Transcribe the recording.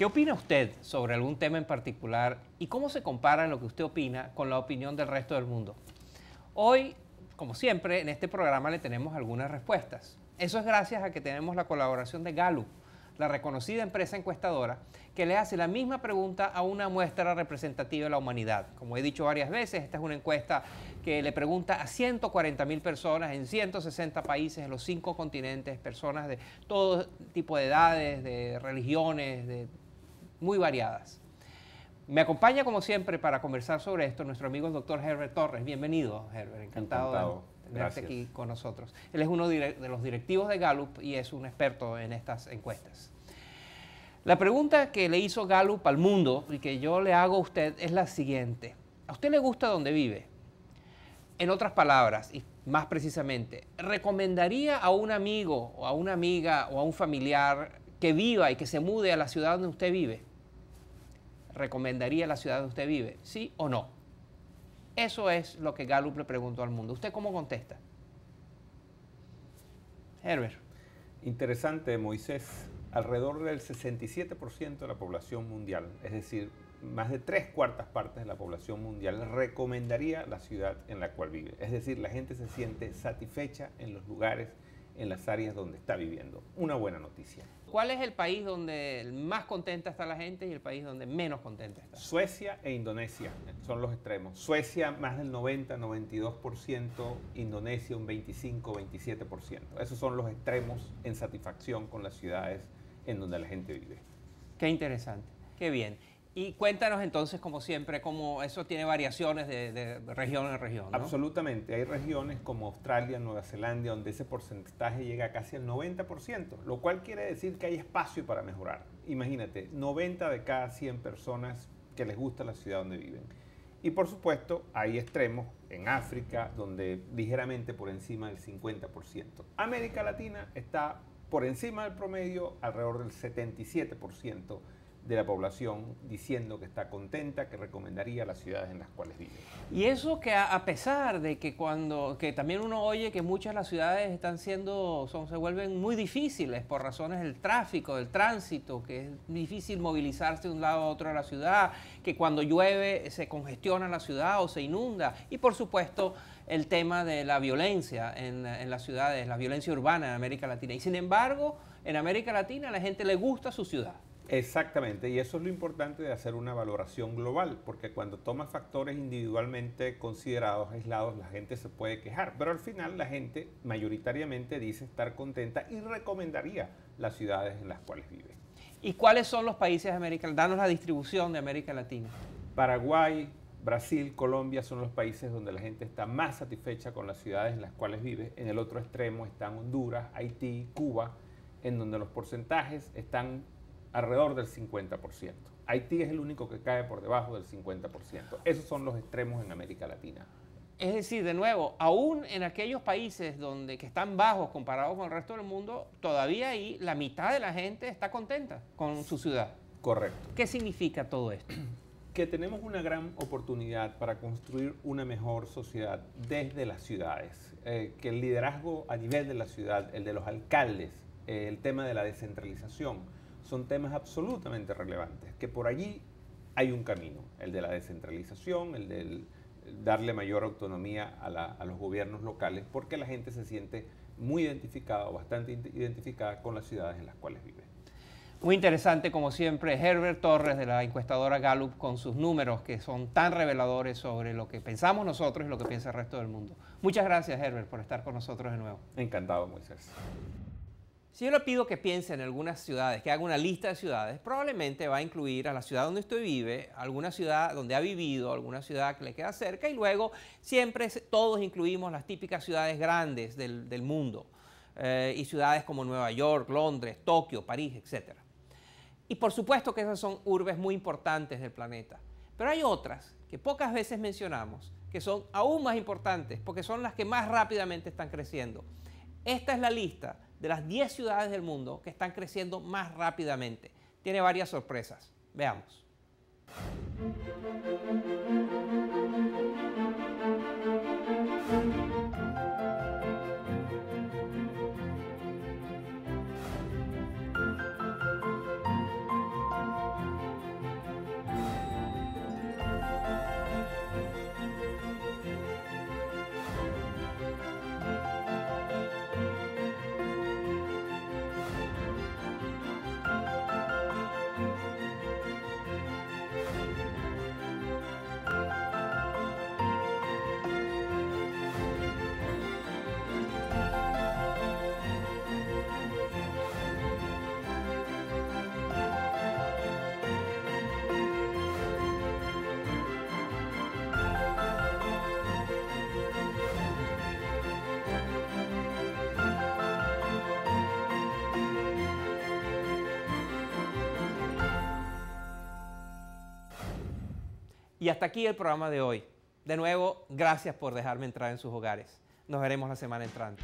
¿Qué opina usted sobre algún tema en particular y cómo se compara lo que usted opina con la opinión del resto del mundo? Hoy, como siempre, en este programa le tenemos algunas respuestas. Eso es gracias a que tenemos la colaboración de Gallup, la reconocida empresa encuestadora, que le hace la misma pregunta a una muestra representativa de la humanidad. Como he dicho varias veces, esta es una encuesta que le pregunta a 140.000 personas en 160 países, en los 5 continentes, personas de todo tipo de edades, de religiones, muy variadas. Me acompaña, como siempre, para conversar sobre esto nuestro amigo el doctor Herbert Torres. Bienvenido, Herbert. Encantado. De tenerte aquí con nosotros. Él es uno de los directivos de Gallup y es un experto en estas encuestas. La pregunta que le hizo Gallup al mundo y que yo le hago a usted es la siguiente. ¿A usted le gusta donde vive? En otras palabras, y más precisamente, ¿recomendaría a un amigo o a una amiga o a un familiar que viva y que se mude a la ciudad donde usted vive? ¿Recomendaría la ciudad donde usted vive? ¿Sí o no? Eso es lo que Gallup le preguntó al mundo. ¿Usted cómo contesta? Herbert. Interesante, Moisés. Alrededor del 67% de la población mundial, es decir, más de 3/4 partes de la población mundial, recomendaría la ciudad en la cual vive. Es decir, la gente se siente satisfecha en los lugares, en las áreas donde está viviendo. Una buena noticia. ¿Cuál es el país donde más contenta está la gente y el país donde menos contenta está? Suecia e Indonesia son los extremos. Suecia más del 90-92%, Indonesia un 25-27%. Esos son los extremos en satisfacción con las ciudades en donde la gente vive. Qué interesante, qué bien. Y cuéntanos entonces, como siempre, cómo eso tiene variaciones de región en región, ¿no? Absolutamente. Hay regiones como Australia, Nueva Zelanda, donde ese porcentaje llega casi al 90%, lo cual quiere decir que hay espacio para mejorar. Imagínate, 90 de cada 100 personas que les gusta la ciudad donde viven. Y por supuesto, hay extremos en África, donde ligeramente por encima del 50%. América Latina está por encima del promedio, alrededor del 77% de la población diciendo que está contenta, que recomendaría las ciudades en las cuales vive. Y eso que a pesar de que que también uno oye que muchas de las ciudades se vuelven muy difíciles por razones del tráfico, del tránsito, que es difícil movilizarse de un lado a otro de la ciudad, que cuando llueve se congestiona la ciudad o se inunda, y por supuesto el tema de la violencia en las ciudades, la violencia urbana en América Latina. Y sin embargo, en América Latina a la gente le gusta su ciudad. Exactamente, y eso es lo importante de hacer una valoración global, porque cuando tomas factores individualmente considerados, aislados, la gente se puede quejar, pero al final la gente mayoritariamente dice estar contenta y recomendaría las ciudades en las cuales vive. ¿Y cuáles son los países de América Latina? Danos la distribución de América Latina. Paraguay, Brasil, Colombia son los países donde la gente está más satisfecha con las ciudades en las cuales vive. En el otro extremo están Honduras, Haití, Cuba, en donde los porcentajes están alrededor del 50%. Haití es el único que cae por debajo del 50%. Esos son los extremos en América Latina. Es decir, de nuevo, aún en aquellos países que están bajos comparados con el resto del mundo, todavía ahí la mitad de la gente está contenta con su ciudad. Correcto. ¿Qué significa todo esto? Que tenemos una gran oportunidad para construir una mejor sociedad desde las ciudades. Que el liderazgo a nivel de la ciudad, el de los alcaldes, el tema de la descentralización, son temas absolutamente relevantes, que por allí hay un camino, el de la descentralización, el de darle mayor autonomía a los gobiernos locales, porque la gente se siente muy identificada o bastante identificada con las ciudades en las cuales vive. Muy interesante, como siempre, Herbert Torres de la encuestadora Gallup con sus números que son tan reveladores sobre lo que pensamos nosotros y lo que piensa el resto del mundo. Muchas gracias, Herbert, por estar con nosotros de nuevo. Encantado, Moisés. Si yo le pido que piense en algunas ciudades, que haga una lista de ciudades, probablemente va a incluir a la ciudad donde usted vive, alguna ciudad donde ha vivido, alguna ciudad que le queda cerca y luego siempre todos incluimos las típicas ciudades grandes del mundo y ciudades como Nueva York, Londres, Tokio, París, etc. Y por supuesto que esas son urbes muy importantes del planeta, pero hay otras que pocas veces mencionamos que son aún más importantes porque son las que más rápidamente están creciendo. Esta es la lista de las 10 ciudades del mundo que están creciendo más rápidamente. Tiene varias sorpresas. Veamos. Y hasta aquí el programa de hoy. De nuevo, gracias por dejarme entrar en sus hogares. Nos veremos la semana entrante.